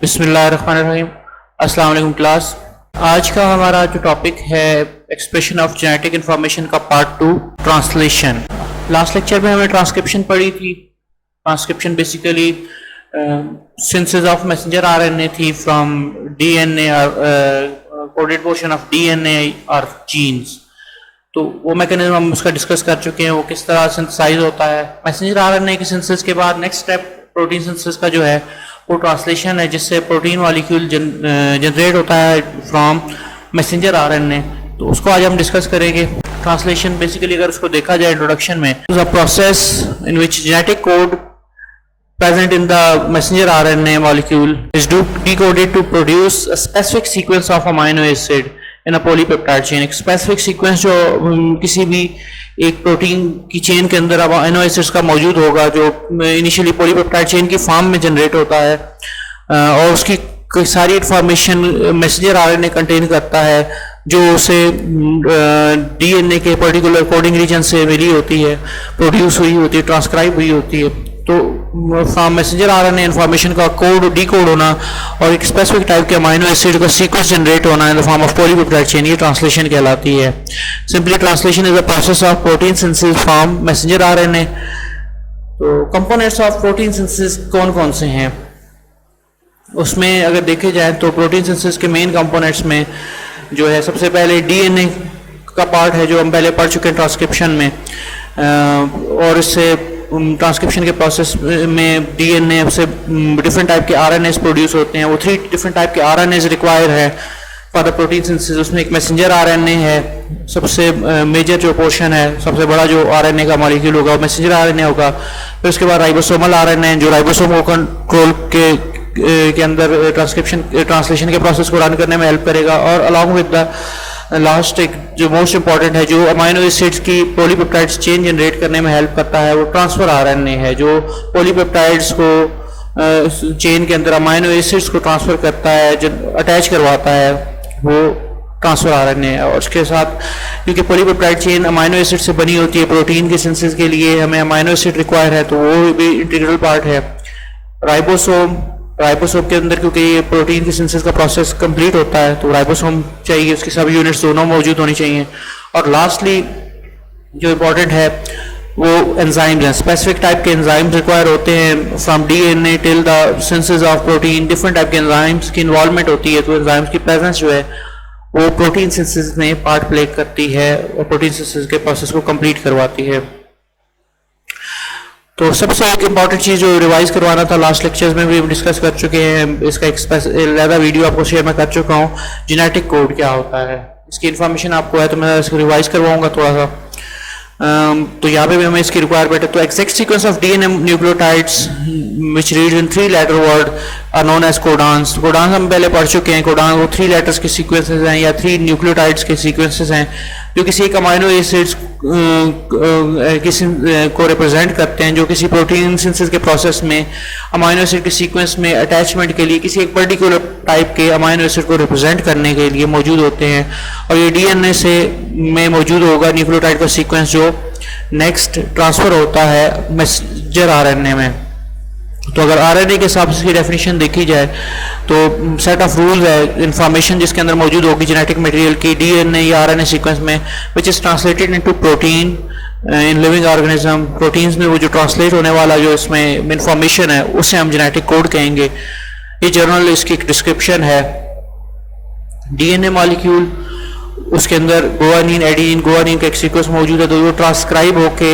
बिस्मिल्लाहिर्रहमानिर्रहीम। अस्सलाम वालेकुम क्लास। आज का हमारा जो टॉपिक है एक्सप्रेशन ऑफ जेनेटिक इंफॉर्मेशन का पार्ट 2 ट्रांसलेशन। लास्ट लेक्चर में हमने ट्रांसक्रिप्शन पढ़ी थी। Transcription basically synthesis of messenger RNA थी from DNA coded portion of DNA और जीन्स। तो वो मैकेनिज्म हम उसका डिस्कस कर चुके हैं, वो किस तरह सिंथेसाइज होता है। मैसेंजर आरएनए की सिंथेसिस के बाद नेक्स्ट स्टेप प्रोटीन सिंथेसिस का जो है वो ट्रांसलेशन है, जिससे प्रोटीन मॉलिक्यूल जनरेट होता है फ्रॉम मैसेंजर आरएनए। तो उसको आज हम डिस्कस करेंगे। ट्रांसलेशन बेसिकली अगर उसको देखा जाए इंट्रोडक्शन में, is a process in which genetic code present in the messenger RNA molecule is decoded to produce a specific sequence of amino acid in a polypeptide chain। एक specific sequence जो किसी भी एक प्रोटीन की chain के अंदर amino acids का मौजूद होगा, जो इनिशियली पॉलीपेप्टाइड चेन की फॉर्म में जनरेट होता है, और उसकी सारी इंफॉर्मेशन मैसेंजर आरएनए कंटेन करता है, जो उसे डीएनए के पर्टिकुलर कोडिंग रीजन से मिली होती है, प्रोड्यूस हुई होती है, ट्रांसक्राइब हुई होती है। तो फ्रॉम मैसेंजर आरएनए इंफॉर्मेशन का कोड डीकोड होना और एक स्पेसिफिक टाइप के अमीनो एसिड का सीक्वेंस जनरेट होना in the form of polypeptide chain, ये ट्रांसलेशन कहलाती है। Simply translation is a process of protein synthesis from messenger RNA. तो कंपोनेंट्स ऑफ प्रोटीन सिंथेसिस कौन कौन से हैं उसमें अगर देखे जाए तो प्रोटीन सिंथेसिस के मेन कंपोनेंट्स में जो है सबसे पहले डीएनए का पार्ट है, जो हम पहले पढ़ चुके हैं ट्रांसक्रिप्शन में। और इससे ट्रांसक्रिप्शन के प्रोसेस में डीएनए से डिफरेंट टाइप के आरएनएस प्रोड्यूस होते हैं। वो 3 डिफरेंट टाइप के आरएनएस रिक्वायर है फॉर द प्रोटीन सिंथेसिस। उसमें एक मैसेंजर आरएनए है, सबसे मेजर जो पोर्शन है, सबसे बड़ा जो आरएनए का मॉलिक्यूल होगा वो मैसेंजर आरएनए होगा। फिर उसके बाद राइबोसोमल आरएनए जो राइबोसोम को कंट्रोल के अंदर ट्रांसलेशन के प्रोसेस को रन करने में हेल्प करेगा। और अलॉन्ग विद द लास्ट एक जो मोस्ट इंपॉर्टेंट है, जो अमीनो एसिड्स की पॉलीपेप्टाइड्स चेन जनरेट करने में हेल्प करता है, वो ट्रांसफर आरएनए है, जो पॉलीपेप्टाइड्स को चेन के अंदर अमीनो एसिड्स को ट्रांसफर करता है, जो अटैच करवाता है, वो ट्रांसफर आरएनए है। और उसके साथ क्योंकि पॉलीपेप्टाइड चेन अमीनो एसिड से बनी होती है, प्रोटीन के सिंथेसिस के लिए हमें अमीनो एसिड रिक्वायर है, तो वो भी इंटीग्रल पार्ट है। राइबोसोम के अंदर क्योंकि ये प्रोटीन की सिंथेसिस का प्रोसेस कंप्लीट होता है, तो राइबोसोम चाहिए, उसकी सभी यूनिट्स दोनों मौजूद होनी चाहिए। और लास्टली जो इम्पोर्टेंट है वो एंजाइम्स हैं। स्पेसिफिक टाइप के एंजाइम्स रिक्वायर होते हैं from DNA till the synthesis of protein. Different type के एंजाइम्स की इन्वॉल्वमेंट होती है, तो एंजाइम्स की प्रेजेंस जो है वो प्रोटीन सिंथेसिस में पार्ट प्ले करती है और प्रोटीन सिंथेसिस के प्रोसेस को कंप्लीट करवाती है। तो सबसे एक इम्पॉर्टेंट चीज़ जो रिवाइज करवाना था, लास्ट लेक्चर्स में भी डिस्कस कर चुके हैं, इसका एक ज़्यादा वीडियो आपको शेयर मैं कर चुका हूँ। जेनेटिक कोड क्या होता है, इसकी इन्फॉर्मेशन आपको है, तो मैं इसको रिवाइज करवाऊंगा थोड़ा सा। तो यहाँ पे भी हमें इसकी रिक्वायरमेंट है। तो exact sequence of DNA nucleotides which read in 3 letter word are known as codons. Codons हम पहले पढ़ चुके हैं। कोडान वो 3 लेटर्स के सीक्वेंसेस हैं या 3 न्यूक्लियोटाइड्स के सीक्वेंसेस हैं, जो किसी एक अमीनो एसिड्स को रिप्रेजेंट करते हैं, जो किसी प्रोटीन सिंथेसिस के प्रोसेस में अमीनो एसिड के सीक्वेंस में अटैचमेंट के लिए किसी एक पर्टिकुलर टाइप के अमीनो एसिड को रिप्रेजेंट करने के लिए मौजूद होते हैं। और ये डीएनए से में मौजूद होगा न्यूक्लियोटाइड का सीक्वेंस, जो नेक्स्ट ट्रांसफर होता है मैसेंजर आरएनए में। तो अगर आरएनए के हिसाब से इसकी डेफिनेशन देखी जाए तो सेट ऑफ रूल्स है, इंफॉर्मेशन जिसके अंदर मौजूद होगी जेनेटिक मटेरियल की डीएनए या आरएनए सीक्वेंस में, which is translated into protein in living organism. Proteins में वो जो ट्रांसलेट होने वाला जो इसमें इंफॉर्मेशन है, उसे हम जेनेटिक कोड कहेंगे। ये जर्नल इसकी एक डिस्क्रिप्शन है। डीएनए मॉलिक्यूल, उसके अंदर गुआनिन, एडेनिन, गुआनिन का एक सीक्वेंस मौजूद है, तो वो ट्रांसक्राइब होके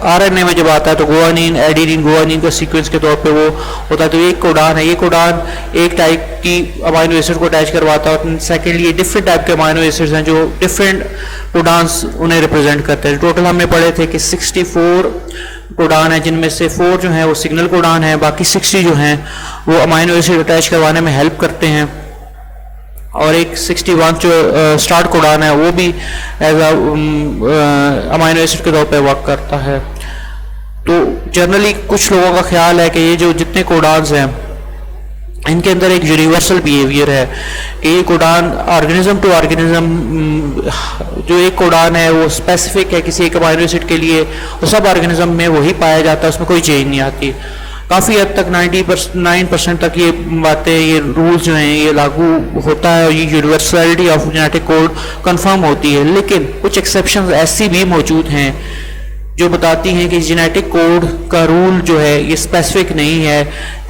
आरएनए में जब आता है तो गुआनिन, एडेनिन, गुआनिन का सीक्वेंस के तौर पे वो होता है। तो एक कोडान है, ये कोडान एक टाइप की अमीनो एसिड को अटैच करवाता है। और सेकेंडली ये डिफरेंट टाइप के अमीनो एसिड्स हैं, जो डिफरेंट कोडान्स उन्हें रिप्रेजेंट करते हैं। टोटल हमने पढ़े थे कि 64 कोडान है, जिनमें से 4 जो हैं वो सिग्नल कोडान है, बाकी 60 जो हैं वो अमीनो एसिड अटैच करवाने में हेल्प करते हैं। और एक 61 जो स्टार्ट कोडान है, वो भी एज अमीनो एसिड के तौर पे वर्क करता है। तो जनरली कुछ लोगों का ख्याल है कि ये जो जितने कोडान्स हैं, इनके अंदर एक यूनिवर्सल बिहेवियर है कि ये कोडान ऑर्गेनिज्म टू ऑर्गेनिज्म, जो एक कोडान है वो स्पेसिफिक है किसी एक अमीनो एसिड के लिए, वो सब ऑर्गेनिज्म में वही पाया जाता है, उसमें कोई चेंज नहीं आती। काफ़ी हद तक 99% तक ये बातें, ये रूल्स जो हैं ये लागू होता है और ये universality of genetic code confirm होती है। लेकिन कुछ एक्सेप्शंस ऐसी भी मौजूद हैं जो बताती हैं कि जेनेटिक कोड का रूल जो है ये स्पेसिफिक नहीं है।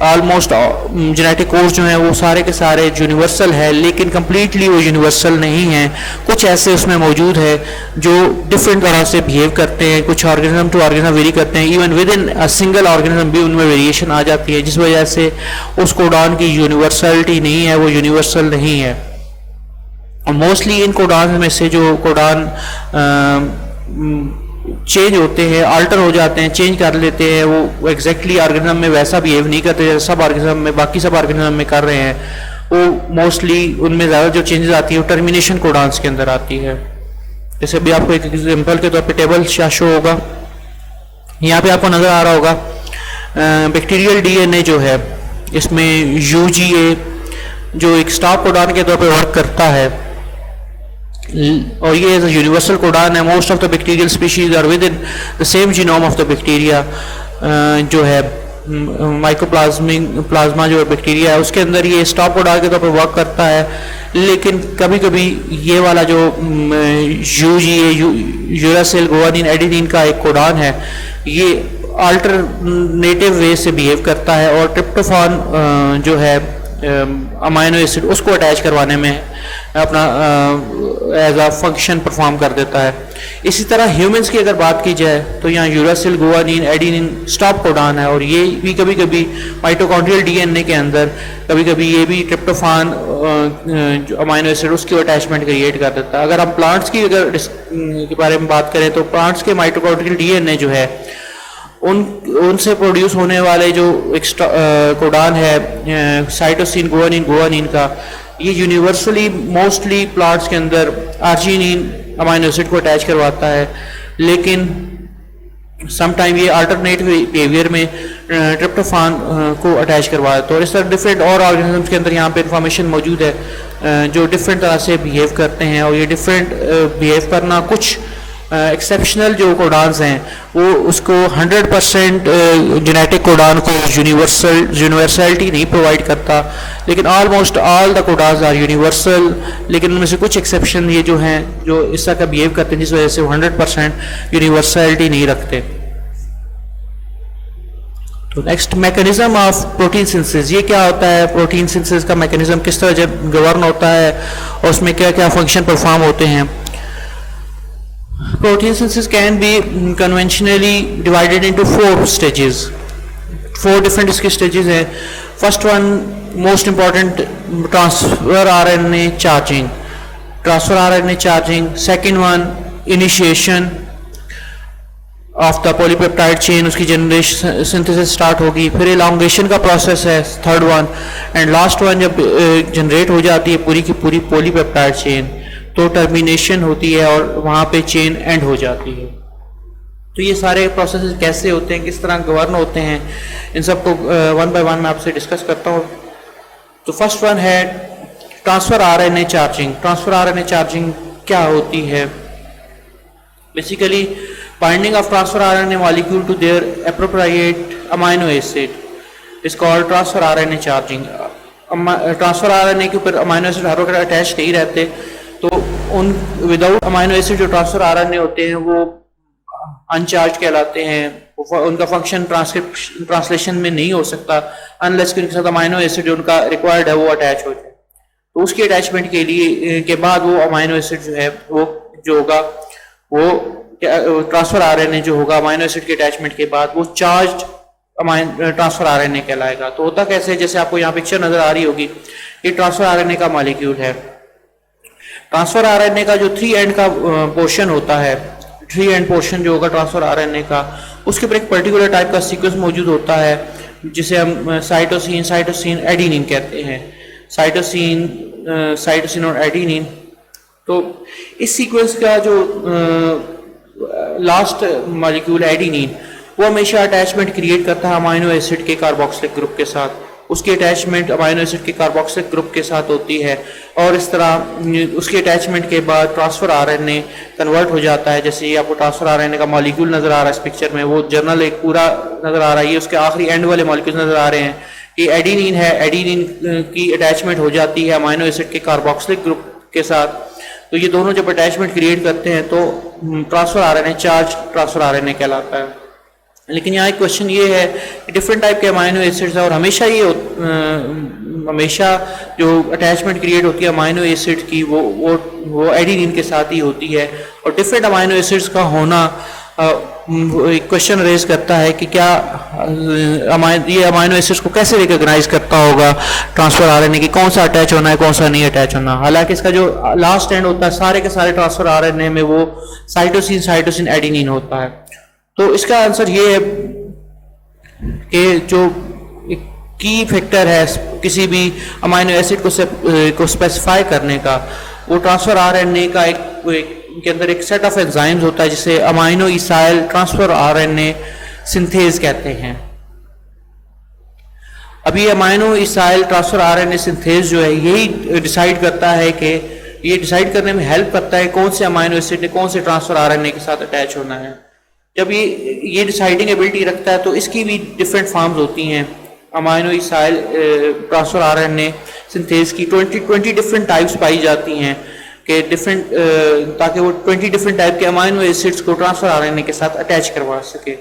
ऑलमोस्ट जेनेटिक कोड जो है वो सारे के सारे यूनिवर्सल है, लेकिन कम्प्लीटली वो यूनिवर्सल नहीं है। कुछ ऐसे उसमें मौजूद है जो डिफरेंट तरह से बिहेव करते हैं, कुछ ऑर्गेनिज्म टू ऑर्गेनिज्म वेरी करते हैं, even with in a single organism भी उनमें वेरिएशन आ जाती है, जिस वजह से उस कोडान की यूनिवर्सलिटी नहीं है, वो यूनिवर्सल नहीं है। मोस्टली इन कोडान में से जो कोडान चेंज होते हैं, अल्टर हो जाते हैं, चेंज कर लेते हैं, वो एग्जैक्टली ऑर्गेनिज्म में वैसा बिहेव नहीं करते जैसे सब ऑर्गेनिज्म में, बाकी सब ऑर्गेनिज्म में कर रहे हैं। वो मोस्टली उनमें ज़्यादा जो चेंजेस आती है वो टर्मिनेशन कोडान्स के अंदर आती है। जैसे अभी आपको एक एग्जाम्पल के तौर पे टेबल शो होगा, यहाँ पे आपको नज़र आ रहा होगा बैक्टीरियल डीएनए जो है इसमें यूजीए जो एक स्टॉप कोडान के तौर पे वर्क करता है, और ये यूनिवर्सल कोडान है। Most of the bacterial species are within the same genome of the bacteria. जो है प्लाज्मा जो बैक्टीरिया है उसके अंदर ये स्टॉप कोडान के तौर पर वर्क करता है। लेकिन कभी कभी ये वाला जो यूजीए यूरासिल गुआनिन एडेनिन का एक कोडान है, ये अल्टरनेटिव वे से बिहेव करता है और ट्रिप्टोफान जो है अमाइनो एसिड उसको अटैच करवाने में अपना एज अ फंक्शन परफॉर्म कर देता है। इसी तरह ह्यूमंस की अगर बात की जाए तो यहाँ uracil guanine adenine stop codon है, और ये भी कभी कभी माइटोकॉन्ड्रियल डीएनए के अंदर कभी कभी ये भी ट्रिप्टोफान अमाइनो एसिड उसकी अटैचमेंट क्रिएट कर देता है। अगर हम प्लांट्स की अगर के बारे में बात करें तो प्लांट्स के माइटोकॉन्ड्रियल डीएनए जो है उनसे प्रोड्यूस होने वाले जो एक्स्ट्रा कोडान है साइटोसिन गुआनिन का, ये यूनिवर्सली मोस्टली प्लांट्स के अंदर आर्जिनिन अमाइनो एसिड को अटैच करवाता है। लेकिन समटाइम ये अल्टरनेट बिहेवियर में ट्रिप्टोफान को अटैच करवाता है। और इस तरह डिफरेंट और ऑर्गेनिजम्स के अंदर यहाँ पे इंफॉर्मेशन मौजूद है जो डिफरेंट तरह से बिहेव करते हैं, और ये डिफरेंट बिहेव करना कुछ एक्सेप्शनल जो कोडान्स हैं वो उसको 100% जेनेटिक कोडान को यूनिवर्सलिटी नहीं प्रोवाइड करता, लेकिन almost all the codons are universal. लेकिन उनमें से कुछ एक्सेप्शन ये जो हैं जो इस तरह का बिहेव करते हैं जिस वजह से वो 100% यूनिवर्सलिटी नहीं रखते। तो next mechanism of protein synthesis, ये क्या होता है? प्रोटीन सिंथेसिस का मैकेनिज्म किस तरह जब गवर्न होता है और उसमें क्या क्या फंक्शन परफॉर्म होते हैं। Protein synthesis can be conventionally divided into 4 stages. 4 different इसके stages हैं. First one most important, transfer RNA charging. Transfer RNA charging. Second one initiation of the polypeptide chain, उसकी generation synthesis start होगी. फिर elongation का process है third one, and last one जब generate हो जाती है पूरी की पूरी polypeptide chain तो टर्मिनेशन होती है और वहाँ पे चेन एंड हो जाती है। तो ये सारे प्रोसेस कैसे होते हैं, किस तरह गवर्न होते हैं, इन सब को वन बाय वन मैं आपसे डिस्कस करता हूँ। तो फर्स्ट वन है transfer RNA charging. Transfer RNA charging क्या होती है? Basically binding of transfer RNA molecule to their appropriate amino acid is called transfer RNA charging. Transfer RNA के ऊपर अमाइनो एसिड हर वक्त अटैच नहीं रहते, तो उन विदाउट अमाइनो एसिड जो ट्रांसफर आरएनए होते हैं वो अनचार्ज कहलाते हैं। उनका फंक्शन ट्रांसलेशन में नहीं हो सकता अनलेस कि उनके साथ अमाइनो एसिड जो उनका रिक्वायर्ड है वो अटैच हो जाए। तो उसकी अटैचमेंट के लिए के बाद वो अमाइनो एसिड जो है वो जो होगा वो ट्रांसफर आरएनए जो होगा अमाइनो एसिड के अटैचमेंट के बाद वो चार्ज ट्रांसफर आरएनए कहलाएगा। तो होता कैसे, जैसे आपको यहाँ पिक्चर नजर आ रही होगी, ये ट्रांसफर आरएनए का मॉलिक्यूल है। ट्रांसफर आरएनए का जो 3 एंड का पोर्शन होता है, 3 एंड पोर्शन जो होगा ट्रांसफर आरएनए का, उसके ऊपर एक पर्टिकुलर टाइप का सीक्वेंस मौजूद होता है जिसे हम साइटोसिन एडेनिन कहते हैं। साइटोसिन और एडेनिन। तो इस सीक्वेंस का जो लास्ट मॉलिक्यूल एडेनिन वो हमेशा अटैचमेंट क्रिएट करता है अमाइनो एसिड के कार्बोक्सिलिक ग्रुप के साथ। उसकी अटैचमेंट अमाइनो एसिड के कार्बोक्सिलिक ग्रुप के साथ होती है और इस तरह उसकी अटैचमेंट के बाद ट्रांसफ़र आरएनए कन्वर्ट हो जाता है। जैसे ये आपको ट्रांसफ़र आरएनए का मॉलिक्यूल नज़र आ रहा है इस पिक्चर में, वो जर्नल एक पूरा नज़र आ रहा है, ये उसके आखिरी एंड वाले मॉलिक्यूल नज़र आ रहे हैं। ये एडिनिन है, एडिनिन की अटैचमेंट हो जाती है अमाइनो एसिड के कार्बोक्सिलिक ग्रुप के साथ। तो ये दोनों जब अटैचमेंट क्रिएट करते हैं तो transfer RNA charge transfer RNA कहलाता है। लेकिन यहाँ एक क्वेश्चन ये है कि डिफरेंट टाइप के अमाइनो एसिड्स हैं और हमेशा हमेशा जो अटैचमेंट क्रिएट होती है अमाइनो एसिड की वो एडिनिन के साथ ही होती है। और डिफरेंट अमाइनो एसिड्स का होना एक क्वेश्चन रेज करता है कि क्या ये अमाइनो एसिड्स को कैसे रिकॉग्नाइज करता होगा ट्रांसफर आरएनए की, कौन सा अटैच होना है कौन सा नहीं अटैच होना। हालांकि इसका जो लास्ट एंड होता है सारे के सारे ट्रांसफर आरएनए में वो साइटोसिन एडिनिन होता है। तो इसका आंसर ये है कि जो की फैक्टर है किसी भी अमाइनो एसिड को स्पेसिफाई करने का, वो ट्रांसफर आरएनए का एक के अंदर एक सेट ऑफ एंजाइम्स होता है जिसे अमाइनो इसाइल ट्रांसफर आरएनए सिंथेज कहते हैं। अभी अमाइनो इसाइल ट्रांसफर आरएनए सिंथेज जो है यही डिसाइड करता है कि ये डिसाइड करने में हेल्प करता है कौन से अमाइनो एसिड ने कौन से ट्रांसफर आरएनए के साथ अटैच होना है। जब ये डिसाइडिंग एबिलिटी रखता है तो इसकी भी डिफरेंट फॉर्म्स होती हैं। अमाइनो इसाइल ट्रांसफर आरएनए सिंथेज की 20 डिफरेंट टाइप्स पाई जाती हैं कि डिफरेंट ताकि वो 20 डिफरेंट टाइप के अमाइनो एसिड्स को ट्रांसफर आरएनए के साथ अटैच करवा सके।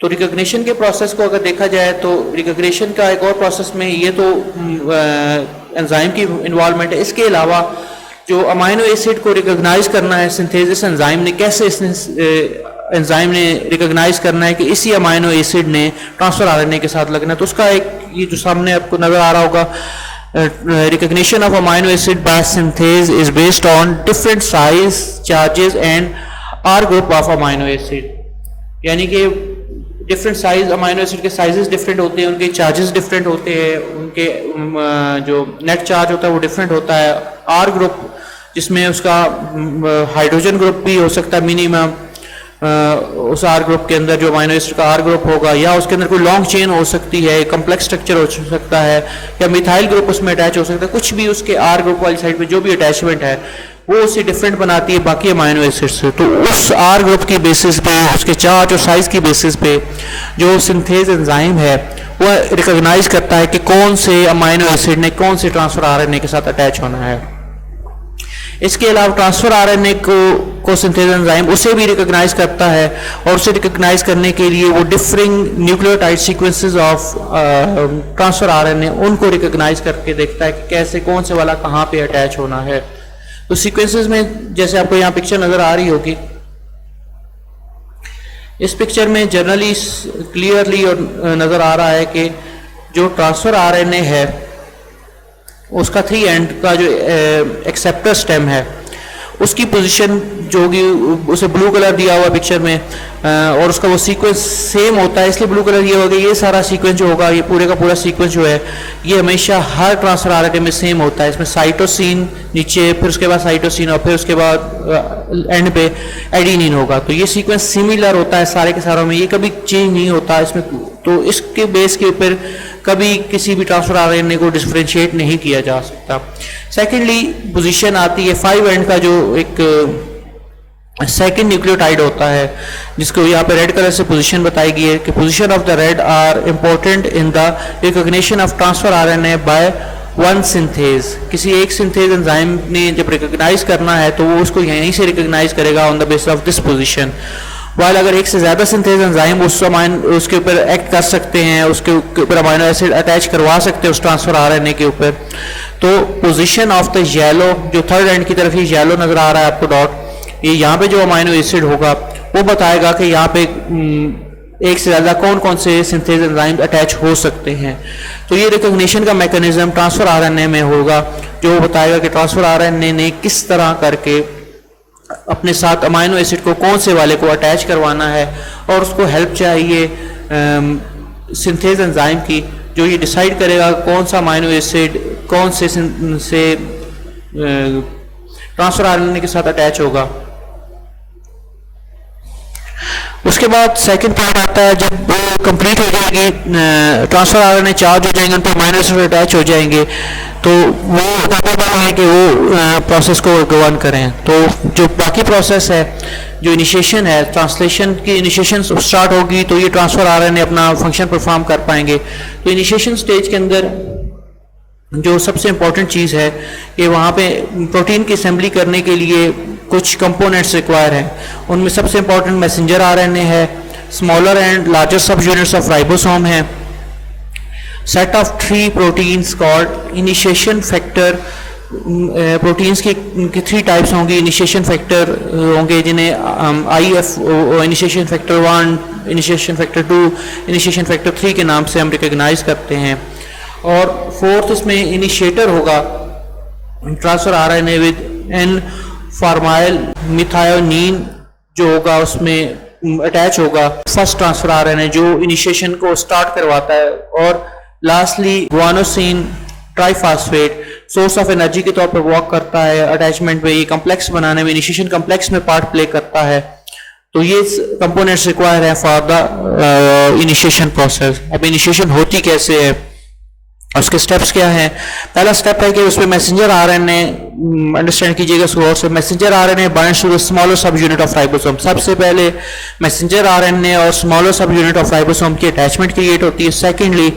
तो रिकॉग्निशन के प्रोसेस को अगर देखा जाए तो रिकॉग्निशन का एक और प्रोसेस में ये तो एंजाइम की इन्वॉल्वमेंट है। इसके अलावा जो अमाइनो एसिड को रिकॉग्नाइज करना है सिंथेसिस एंजाइम ने, कैसे एंजाइम ने रिकॉग्नाइज करना है कि इसी अमाइनो एसिड ने ट्रांसफर आरएनए के साथ लगना है, तो उसका एक ये जो सामने आपको नजर आ रहा होगा, recognition of amino acid by synthase is based on different size, charges and R group of amino acid. यानी कि डिफरेंट साइज अमाइनो एसिड के साइजेस डिफरेंट होते हैं, उनके चार्जेस डिफरेंट होते हैं, उनके जो नेट चार्ज होता है वो डिफरेंट होता है। आर ग्रुप जिसमें उसका हाइड्रोजन ग्रुप भी हो सकता है मिनिमम, उस आर ग्रुप के अंदर जो अमाइनो एसिड का आर ग्रुप होगा, या उसके अंदर कोई लॉन्ग चेन हो सकती है, कम्प्लेक्स स्ट्रक्चर हो सकता है, या मिथाइल ग्रुप उसमें अटैच हो सकता है। कुछ भी उसके आर ग्रुप वाली साइड पे जो भी अटैचमेंट है वो उसे डिफरेंट बनाती है बाकी अमाइनो एसिड से। तो उस आर ग्रुप की बेसिस पे, उसके चार्ज और साइज की बेसिस पे जो सिंथेज एंजाइम है वो रिकॉग्नाइज करता है कि कौन से अमाइनो एसिड ने कौन से ट्रांसफर आरएनए के साथ अटैच होना है। इसके अलावा ट्रांसफर आरएनए को सिंथेज एंजाइम उसे भी रिकॉग्नाइज करता है और उसे रिकॉग्नाइज करने के लिए वो differing nucleotide sequences of transfer RNA उनको रिकॉग्नाइज करके देखता है कि कैसे कौन से वाला कहाँ पे अटैच होना है। तो सीक्वेंसेस में जैसे आपको यहाँ पिक्चर नजर आ रही होगी, इस पिक्चर में जनरली क्लियरली नजर आ रहा है कि जो ट्रांसफर आरएनए है उसका 3 एंड का जो एक्सेप्टर स्टेम है उसकी पोजीशन जो होगी, उसे ब्लू कलर दिया हुआ पिक्चर में, और उसका वो सीक्वेंस सेम होता है इसलिए ब्लू कलर ये होगा। ये सारा सीक्वेंस जो होगा, ये पूरे का पूरा सीक्वेंस जो है ये हमेशा हर ट्रांसफर आरएनए में सेम होता है। इसमें साइटोसिन नीचे, फिर उसके बाद साइटोसिन और फिर उसके बाद एंड पे एडिनिन होगा। तो ये सीक्वेंस सिमिलर होता है सारे के सारों में, ये कभी चेंज नहीं होता इसमें। तो इसके बेस के ऊपर कभी किसी भी ट्रांसफर आरएनए को डिफरेंशिएट नहीं किया जा सकता। सेकेंडली पोजीशन आती है 5 एंड का जो एक सेकेंड न्यूक्लियोटाइड होता है, जिसको यहाँ पे रेड कलर से पोजीशन बताई गई है कि position of the red are important in the recognition of transfer RNA by one synthase. किसी एक सिंथेज एंजाइम ने जब रिकॉग्नाइज करना है तो वो उसको यहीं से रिकॉग्नाइज करेगा on the basis of this position. While अगर एक से ज्यादा सिंथेज एंजाइम उसके ऊपर एक्ट कर सकते हैं, उसके ऊपर अमाइनो एसिड अटैच करवा सकते हैं उस ट्रांसफर आरएनए के ऊपर, तो पोजीशन ऑफ द येलो, जो थर्ड एंड की तरफ ये येलो नजर आ रहा है आपको डॉट, ये यहाँ पे जो अमाइनो एसिड होगा वो बताएगा कि यहाँ पे एक से ज्यादा कौन कौन से सिंथेज एंजाइम अटैच हो सकते हैं। तो ये रिकॉग्निशन का मैकेनिज्म ट्रांसफर आरएनए में होगा जो बताएगा कि ट्रांसफर आरएनए ने किस तरह करके अपने साथ अमाइनो एसिड को कौन से वाले को अटैच करवाना है, और उसको हेल्प चाहिए सिंथेज एंजाइम की जो ये डिसाइड करेगा कौन सा अमाइनो एसिड कौन से ट्रांसफर आरएनए के साथ अटैच होगा। उसके बाद सेकंड पार्ट आता है जब कंप्लीट हो जाएगी, ट्रांसफर आरएनए चार्ज हो जाएंगे, उन पर माइनस अटैच हो जाएंगे, तो वो कैपेबल है कि वो प्रोसेस को गवर्न करें। तो जो बाकी प्रोसेस है, जो इनिशिएशन है, ट्रांसलेशन की इनिशिएशन स्टार्ट होगी तो ये ट्रांसफर आरएनए अपना फंक्शन परफॉर्म कर पाएंगे। तो इनिशिएशन स्टेज के अंदर जो सबसे इम्पोर्टेंट चीज़ है कि वहाँ पे प्रोटीन की असेंबली करने के लिए कुछ कंपोनेंट्स रिक्वायर हैं। उनमें सबसे इम्पोर्टेंट मैसेंजर आरएनए है, स्मॉलर एंड लार्जर सब यूनिट्स ऑफ राइबोसोम है, set of 3 proteins called initiation factor. Proteins की 3 टाइप्स होंगी, इनिशिएशन फैक्टर होंगे जिन्हें IF initiation factor 1, initiation factor 2, initiation factor 3 के नाम से हम रिकग्नाइज करते हैं। और फोर्थ इसमें इनिशिएटर होगा transfer RNA with N formyl methionine जो होगा उसमें अटैच होगा फर्स्ट ट्रांसफर आरएनए जो इनिशिएशन को स्टार्ट करवाता है। और lastly guanosine triphosphate source of energy के तौर पर वर्क करता है अटैचमेंट में, ये कम्प्लेक्स बनाने में, इनिशिएशन कम्प्लेक्स में पार्ट प्ले करता है। तो ये कंपोनेंट्स रिक्वायर है फॉर द इनिशिएशन प्रोसेस। अब इनिशिएशन होती कैसे है, उसके स्टेप्स क्या हैं? पहला स्टेप है कि उसमें मैसेंजर आरएनए, अंडरस्टैंड कीजिएगा इसको गौर से, messenger RNA binds to the smaller subunit of ribosome. सबसे पहले मैसेंजर आरएनए और smaller subunit of ribosome की अटैचमेंट क्रिएट होती है। सेकेंडली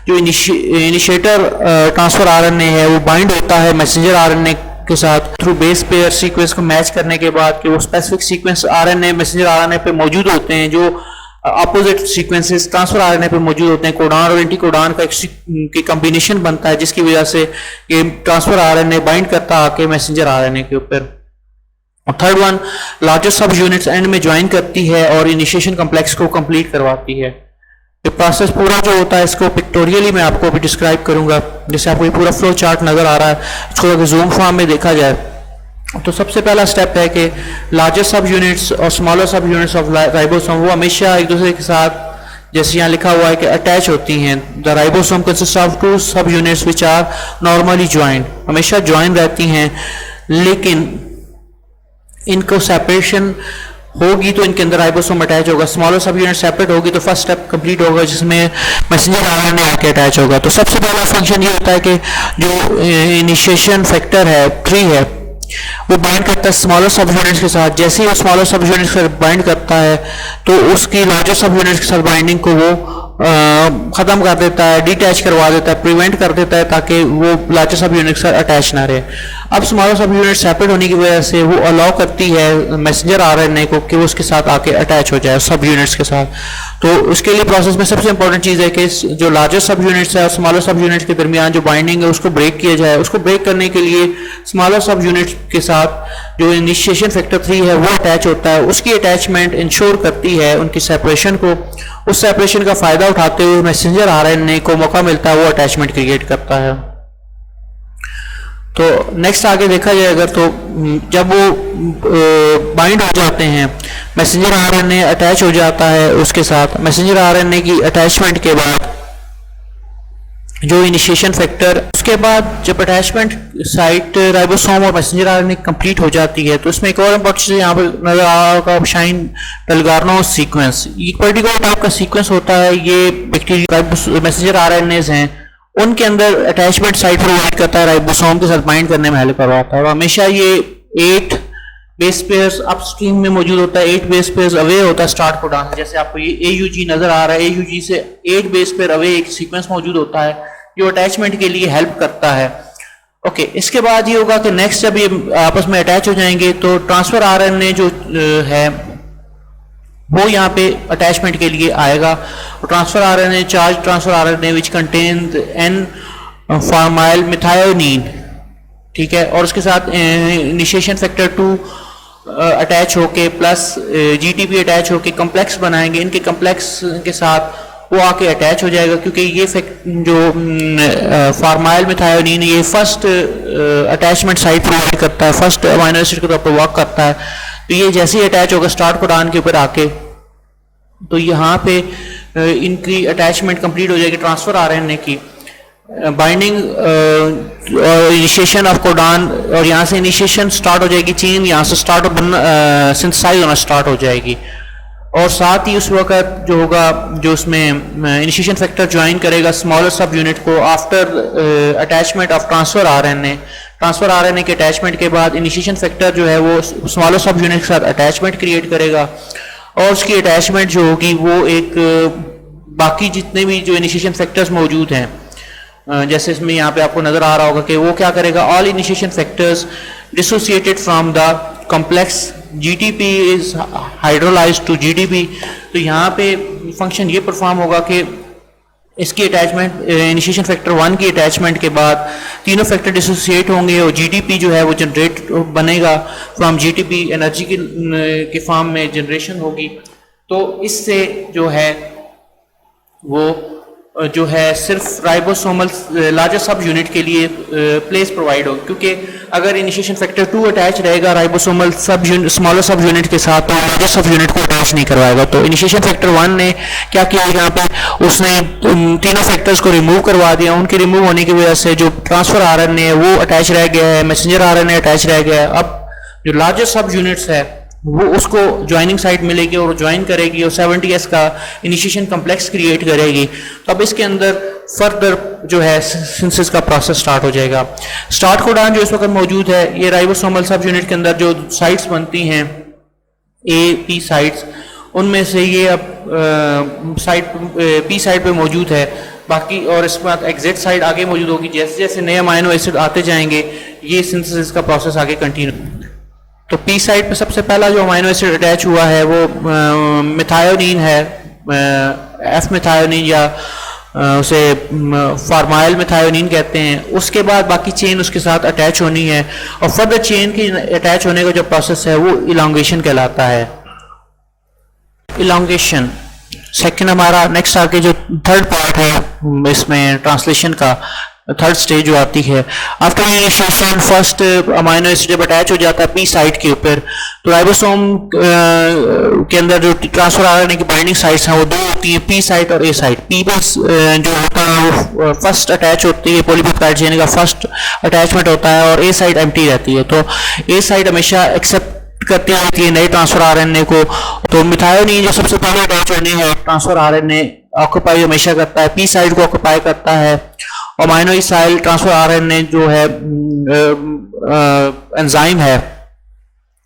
जो इनिशिएटर ट्रांसफर आरएनए है वो बाइंड होता है मैसेंजर आरएनए के साथ थ्रू बेस पेयर सीक्वेंस को मैच करने के बाद कि वो specific sequence RNA messenger RNA पे मौजूद होते हैं जो अपोजिट सीक्वेंसेस ट्रांसफर आरएनए पे मौजूद होते हैं। कोडान और एंटी कोडान का एक कॉम्बिनेशन बनता है जिसकी वजह से ये ट्रांसफर आरएनए बाइंड करता है आके मैसेंजर आरएनए के ऊपर। और थर्ड वन लार्जर सब यूनिट्स एंड में ज्वाइन करती है और इनिशिएशन कम्प्लेक्स को कंप्लीट करवाती है। ये प्रोसेस पूरा जो होता है इसको पिक्टोरियली मैं आपको अभी डिस्क्राइब करूंगा, जैसे आपको ये पूरा फ्लो चार्ट नजर आ रहा है, इसको अगर जूम फॉर्म में देखा जाए तो सबसे पहला स्टेप है कि लार्जर सब यूनिट्स और स्मॉलर सब यूनिट्स ऑफ राइबोसोम वो हमेशा एक दूसरे के साथ, जैसे यहाँ लिखा हुआ है कि अटैच होती हैं। The ribosome consist of 2 subunits which are normally joint, हमेशा ज्वाइन रहती हैं, लेकिन इनको सेपरेशन होगी तो इनके अंदर राइबोसोम अटैच होगा। स्मॉलर सब यूनिट सेपरेट होगी तो फर्स्ट स्टेप कंप्लीट होगा जिसमें मैसेंजर आरएनए आके अटैच होगा। तो सबसे पहला फंक्शन ये होता है कि जो इनिशिएशन फैक्टर है 3 है वो बाइंड करता है स्मॉलर सब यूनिट्स के साथ। जैसे ही वो स्मॉलर सब यूनिट्स से बाइंड करता है तो उसकी लार्जर सब यूनिट्स के साथ बाइंडिंग को वो ख़त्म कर देता है, डिटैच करवा देता है, प्रिवेंट कर देता है ताकि वो लार्जर सब यूनिट से अटैच ना रहे। अब स्मॉलर सब यूनिट सेपरेट होने की वजह से वो अलाउ करती है मैसेंजर आरएनए को कि वो उसके साथ आके अटैच हो जाए सब यूनिट्स के साथ। तो उसके लिए प्रोसेस में सबसे इंपॉर्टेंट चीज़ है कि जो लार्जर सब यूनिट्स है और स्मॉलर सब यूनिट्स के दरमियान जो बाइंडिंग है उसको ब्रेक किया जाए। उसको ब्रेक करने के लिए स्मॉलर सब यूनिट्स के साथ जो इनिशिएशन फैक्टर 3 है वो अटैच होता है, उसकी अटैचमेंट इंश्योर करती है उनकी सेपरेशन को। उस सेपरेशन का फायदा उठाते हुए मैसेंजर आरएनए को मौका मिलता है वो अटैचमेंट क्रिएट करता है। तो नेक्स्ट आगे देखा जाए अगर तो जब वो बाइंड हो जाते हैं मैसेंजर आरएनए अटैच हो जाता है उसके साथ। मैसेंजर आरएनए की अटैचमेंट के बाद जो इनिशिएशन फैक्टर, उसके बाद जब अटैचमेंट साइट राइबोसोम और मैसेंजर आरएनए कंप्लीट हो जाती है तो इसमें एक और इंपॉर्टेंट चीज़ यहाँ पर नजर आ रहा है शाइन डलगार्नो सीक्वेंस। एक पर्टिकुलर टाइप का सीक्वेंस होता है, ये बैक्टीरिया मैसेंजर आरएनएज हैं उनके अंदर अटैचमेंट साइट प्रोवाइड करता है, राइबोसोम के साथ बाइंड करने में हेल्प करवाता है। और हमेशा ये 8 बेस पेयर्स अपस्ट्रीम में मौजूद होता है, 8 बेस पेयर्स अवे होता है स्टार्ट कोडान से। जैसे आपको ये AUG नजर आ रहा है, AUG से 8 बेस पेयर अवे एक सीक्वेंस मौजूद होता है जो अटैचमेंट के लिए हेल्प करता है। ओके, इसके बाद ये होगा कि नेक्स्ट जब ये आपस में अटैच हो जाएंगे तो ट्रांसफर आरएनए जो है वो यहाँ पे अटैचमेंट के लिए आएगा। Transfer RNA charge transfer RNA which contain N formyl methionine, ठीक है, और उसके साथ इनिशिएशन फैक्टर 2 अटैच होके प्लस GTP अटैच होके कम्प्लेक्स बनाएंगे। इनके कम्प्लेक्स के साथ वो आके अटैच हो जाएगा क्योंकि ये जो फॉर्माइल मिथायोनीन ये फर्स्ट अटैचमेंट साइट प्रोवाइड करता है, फर्स्ट अमीनो एसिड के तौर पर वर्क करता है। तो ये जैसे ही अटैच होगा स्टार्ट कोडान के ऊपर आके तो यहाँ पे इनकी अटैचमेंट कंप्लीट हो जाएगी ट्रांसफर आरएनए की बाइंडिंग और इनिशिएशन ऑफ कोडान, और यहाँ से इनिशिएशन स्टार्ट हो जाएगी, चेन यहाँ से स्टार्ट सिंथेसाइज होना स्टार्ट हो जाएगी। और साथ ही उस वक्त जो होगा, जो उसमें इनिशिएशन फैक्टर ज्वाइन करेगा स्मॉलर सब यूनिट को after attachment of transfer RNA. Transfer RNA के अटैचमेंट के बाद इनिशिएशन फैक्टर जो है वो स्मॉलर सब यूनिट के साथ अटैचमेंट क्रिएट करेगा, और उसकी अटैचमेंट जो होगी वो एक बाकी जितने भी जो इनिशिएशन फैक्टर्स मौजूद हैं, जैसे इसमें यहाँ पे आपको नजर आ रहा होगा कि वो क्या करेगा, all initiation factors dissociated from the complex GTP is hydrolysed to GDP. तो यहाँ पे फंक्शन ये परफॉर्म होगा कि इसकी अटैचमेंट इनिशिएशन फैक्टर 1 की अटैचमेंट के बाद तीनों फैक्टर डिसोसिएट होंगे और जीडीपी जो है वो जनरेट बनेगा फ्रॉम जीटीपी, एनर्जी के फॉर्म में जनरेशन होगी। तो इससे जो है वो जो है सिर्फ राइबोसोमल लार्जर सब यूनिट के लिए प्लेस प्रोवाइड हो, क्योंकि अगर इनिशिएशन फैक्टर 2 अटैच रहेगा राइबोसोमल सब स्मॉलर सब यूनिट के साथ तो लार्जर सब यूनिट को अटैच नहीं करवाएगा। तो इनिशिएशन फैक्टर 1 ने क्या किया यहाँ पे, उसने तीनों फैक्टर्स को रिमूव करवा दिया। उनके रिमूव होने की वजह से जो ट्रांसफर आरएनए है वो अटैच रह गया है, मैसेंजर आरएनए अटैच रह गया है। अब जो लार्जर सब यूनिट्स है वो उसको ज्वाइनिंग साइट मिलेगी और ज्वाइन करेगी और 70s का इनिशिएशन कॉम्प्लेक्स क्रिएट करेगी। तो अब इसके अंदर फर्दर जो है सिंथेसिस का प्रोसेस स्टार्ट हो जाएगा। स्टार्ट कोडान जो इस वक्त मौजूद है, ये राइबोसोमल सब यूनिट के अंदर जो साइट्स बनती हैं ए पी साइट्स, उनमें से ये अब साइट पी साइट पे मौजूद है। बाकी और इसके बाद एग्जैक्ट साइट आगे मौजूद होगी। जैसे जैसे नए अमाइनो एसिड आते जाएंगे ये सिंथेसिस का प्रोसेस आगे कंटिन्यू। तो पी साइड पे सबसे पहला जो अमाइनो एसिड अटैच हुआ है वो मिथायोनिन है, एफ मिथायोनिन या उसे फार्माइल मिथायोनिन कहते हैं। उसके बाद बाकी चेन उसके साथ अटैच होनी है और फर्दर चेन की अटैच होने का जो प्रोसेस है वो इलांगेशन कहलाता है। इलांगेशन सेकंड हमारा नेक्स्ट आके जो थर्ड पार्ट है इसमें ट्रांसलेशन का थर्ड स्टेज जो आती है। After initiation first amino acid जब अटैच हो जाता है पी साइट के ऊपर, तो राइबोसोम के अंदर जो ट्रांसफर आरएनए की बाइंडिंग साइट्स हैं वो दो होती हैं, पी साइट और ए साइट। पी बस जो होता है वो फर्स्ट अटैच होती है, पॉलीपेप्टाइड चेन का फर्स्ट अटैचमेंट होता है, और ए साइट एम्प्टी रहती है। तो ए साइट हमेशा एक्सेप्ट करती रहती है नए ट्रांसफर आरएनए को। तो मिथायोनिन जो सबसे पहले अटैच होने है ट्रांसफर आरएनए ऑक्यूपाई हमेशा करता है, पी साइट को ऑक्यूपाई करता है। अमाइनो इसाइल ट्रांसफर आरएनए जो है एंजाइम है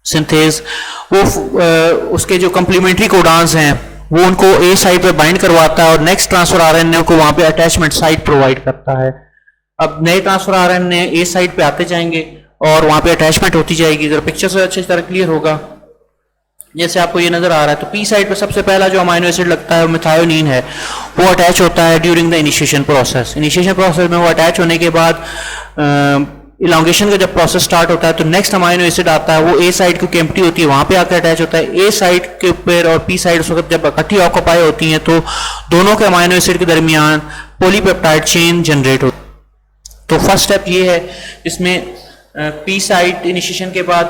सिंथेज, वो उसके जो कम्प्लीमेंट्री कोडान्स हैं वो उनको ए साइट पे बाइंड करवाता है और नेक्स्ट ट्रांसफर आरएनए को वहां पे अटैचमेंट साइट प्रोवाइड करता है। अब नए ट्रांसफर आरएनए ए साइट पे आते जाएंगे और वहां पे अटैचमेंट होती जाएगी। अगर पिक्चर से अच्छी तरह क्लियर होगा, जैसे आपको ये नजर आ रहा है, तो पी साइड पे सबसे पहला जो अमाइनो एसिड लगता है मिथायोनिन है, वो अटैच होता है during the initiation process. Initiation process में वो अटैच होने के बाद इलांगेशन का जब प्रोसेस स्टार्ट होता है तो नेक्स्ट अमाइनो एसिड आता है, वो ए साइड क्योंकि एम्प्टी होती है वहां पे आकर अटैच होता है। ए साइड के ऊपर और पी साइड उस वक्त जब इकट्ठी ऑक्यूपाई होती हैं तो दोनों के अमाइनो एसिड के दरमियान पॉलीपेप्टाइड चेन जनरेट होती है। तो फर्स्ट स्टेप ये है जिसमें पी साइट इनिशिएशन के बाद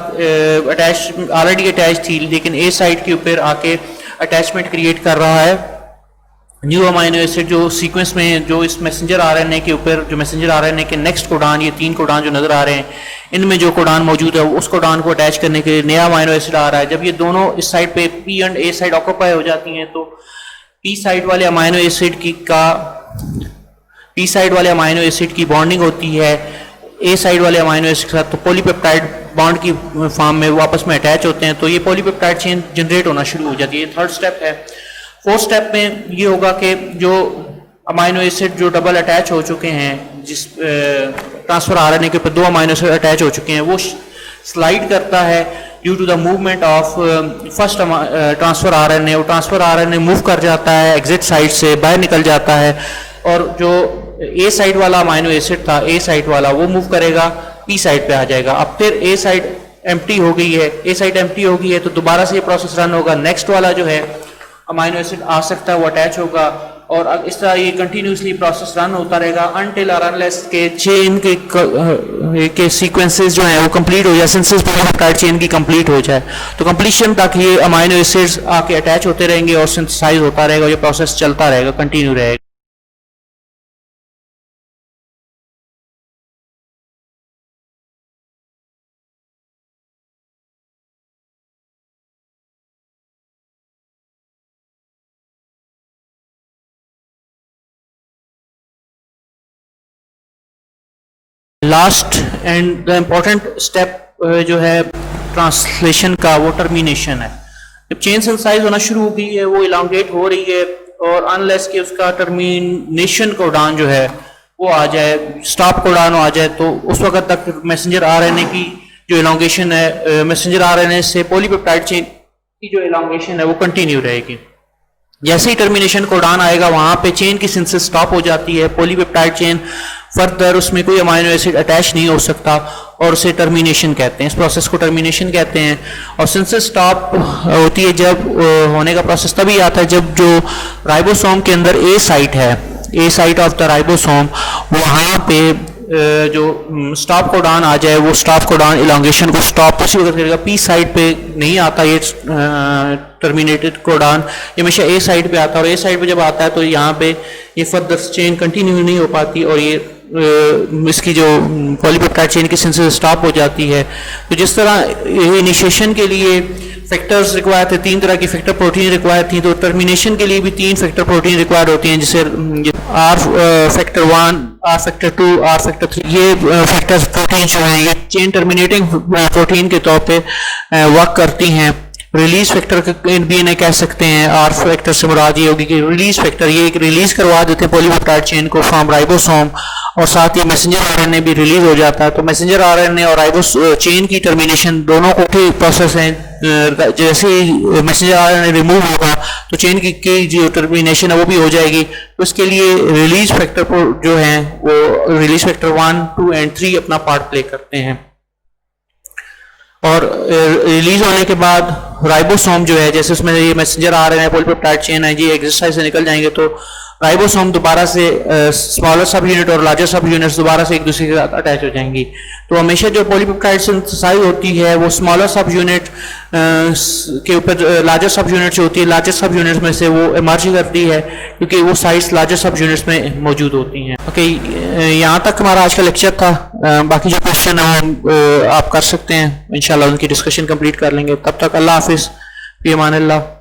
अटैच ऑलरेडी अटैच थी, लेकिन ए साइट के ऊपर आके अटैचमेंट क्रिएट कर रहा है न्यू अमाइनो एसिड जो सीक्वेंस में जो इस मैसेंजर आरएनए के ऊपर, जो मैसेंजर आरएनए के नेक्स्ट कोडान, ये 3 कोडान जो नजर आ रहे हैं इनमें जो कोडान मौजूद है उस कोडान को अटैच करने के लिए नया अमाइनो एसिड आ रहा है। जब ये दोनों इस साइड पे P and A side occupy हो जाती हैं तो पी साइड वाले अमाइनो एसिड की बॉन्डिंग होती है ए साइड वाले अमाइनो एसिड के साथ, तो पॉलीपेप्टाइड बॉन्ड की फॉर्म में वो आपस में अटैच होते हैं, तो ये पॉलीपेप्टाइड चेन जनरेट होना शुरू हो जाती है। ये थर्ड स्टेप है। फोर्थ स्टेप में ये होगा कि जो अमाइनो एसिड जो डबल अटैच हो चुके हैं, जिस ट्रांसफर आरएनए के ऊपर 2 अमाइनो एसिड अटैच हो चुके हैं, वो स्लाइड करता है due to the movement of first transfer RNA. वो ट्रांसफर आरएनए मूव कर जाता है एग्जिट साइड से, बाहर निकल जाता है, और जो ए साइड वाला अमाइनो एसिड था ए साइड वाला वो मूव करेगा पी साइड पे आ जाएगा। अब फिर ए साइड एम्प्टी हो गई है, ए साइड एम्प्टी हो गई है तो दोबारा से ये प्रोसेस रन होगा, नेक्स्ट वाला जो है अमाइनो एसिड आ सकता है वो अटैच होगा, और अब इस तरह ये कंटिन्यूसली प्रोसेस रन होता रहेगा अनटिल और अनलेस के चेन के सीक्वेंसेस जो है वो कंप्लीट हो जाए, सिंथेसिस पॉलीपेप्टाइड चेन की कंप्लीट हो जाए। तो कंप्लीशन तक ये अमाइनो एसिड्स आके अटैच होते रहेंगे और सिंथेसाइज होता रहेगा, ये प्रोसेस चलता रहेगा, कंटिन्यू रहेगा। Last and the important step जो है ट्रांसलेशन का वो टर्मिनेशन है। जब चेन सिंथेसाइज होना शुरू हो गई है, वो इलांगेट हो रही है, और अनलेस कि उसका टर्मिनेशन कोडान जो है वो आ जाए, स्टॉप कोडान आ जाए, तो उस वक्त तक मैसेंजर आरएनए की जो इलांगेशन है, मैसेंजर आरएनए से पॉलीपेप्टाइड चेन की जो इलांगेशन है वो कंटिन्यू रहेगी। जैसे ही टर्मिनेशन कोडान आएगा, वहां पे चेन की सिंथेसिस स्टॉप हो जाती है, पॉलीपेप्टाइड चेन फर्दर उसमें कोई अमाइनो एसिड अटैच नहीं हो सकता, और उसे टर्मिनेशन कहते हैं, इस प्रोसेस को टर्मिनेशन कहते हैं। और सिंथेसिस स्टॉप होती है जब होने का प्रोसेस तभी आता है जब जो राइबोसोम के अंदर ए साइट है, ए साइट ऑफ द राइबोसोम, वहां पे जो स्टॉप कोडान आ जाए, वो स्टॉप कोडान इलांगेशन को स्टॉप उसी वक्त करेगा। पी साइड पे नहीं आता ये टर्मिनेटेड कोडान, ये हमेशा ए साइड पे आता है, और ए साइड पे जब आता है तो यहाँ पे ये फर्दर चेन कंटिन्यू नहीं हो पाती, और ये इसकी जो पॉलीपेप्टाइड चेन की सिंथेसिस स्टॉप हो जाती है। तो जिस तरह इनिशिएशन के लिए फैक्टर्स रिक्वायर थे, 3 तरह की फैक्टर प्रोटीन रिक्वायर थी, तो टर्मिनेशन के लिए भी 3 फैक्टर प्रोटीन रिक्वायर होती हैं, जिसे R factor 1, R factor 2, R factor 3, ये फैक्टर प्रोटीन जो है ये चेन टर्मिनेटिंग प्रोटीन के तौर पे वर्क करती हैं। रिलीज फैक्टर भी इन्हें कह सकते हैं। आर फैक्टर से मुराद ये होगी कि रिलीज फैक्टर, ये एक रिलीज करवा देते हैं पॉलीपेप्टाइड चेन को फ्रॉम राइबोसोम, और साथ ही मैसेंजर आरएनए भी रिलीज हो जाता है। तो मैसेंजर आरएनए और राइबोस चेन की टर्मिनेशन दोनों को ठीक प्रोसेस है। जैसे ही मैसेंजर आरएनए रिमूव होगा तो चेन की जो टर्मिनेशन है वो भी हो जाएगी। तो इसके लिए रिलीज फैक्टर जो है वो रिलीज फैक्टर 1, 2 एंड 3 अपना पार्ट प्ले करते हैं। और रिलीज होने के बाद राइबोसोम जो है, जैसे उसमें ये मैसेंजर आ रहे हैं, पॉलीपेप्टाइड चेन है, ये एक्सरसाइज से निकल जाएंगे, तो राइबोसोम दोबारा से स्मॉलर सब यूनिट और लार्जर सब यूनिट्स दोबारा से एक दूसरे के साथ अटैच हो जाएंगी। तो हमेशा जो पॉलीपेप्टाइड सिंथेसाइज होती है वो स्मॉलर सब यूनिट के ऊपर लार्जर सब यूनिट जो होती है, लार्जर सब यूनिट्स में से वो इमर्ज करती है, क्योंकि वो साइट्स लार्जर सब यूनिट्स में मौजूद होती हैं। ओके, यहाँ तक हमारा आज का लेक्चर था। बाकी जो क्वेश्चन है आप कर सकते हैं, इंशाल्लाह उनकी डिस्कशन कंप्लीट कर लेंगे। तब तक अल्लाह हाफिज़, फी अमान अल्लाह।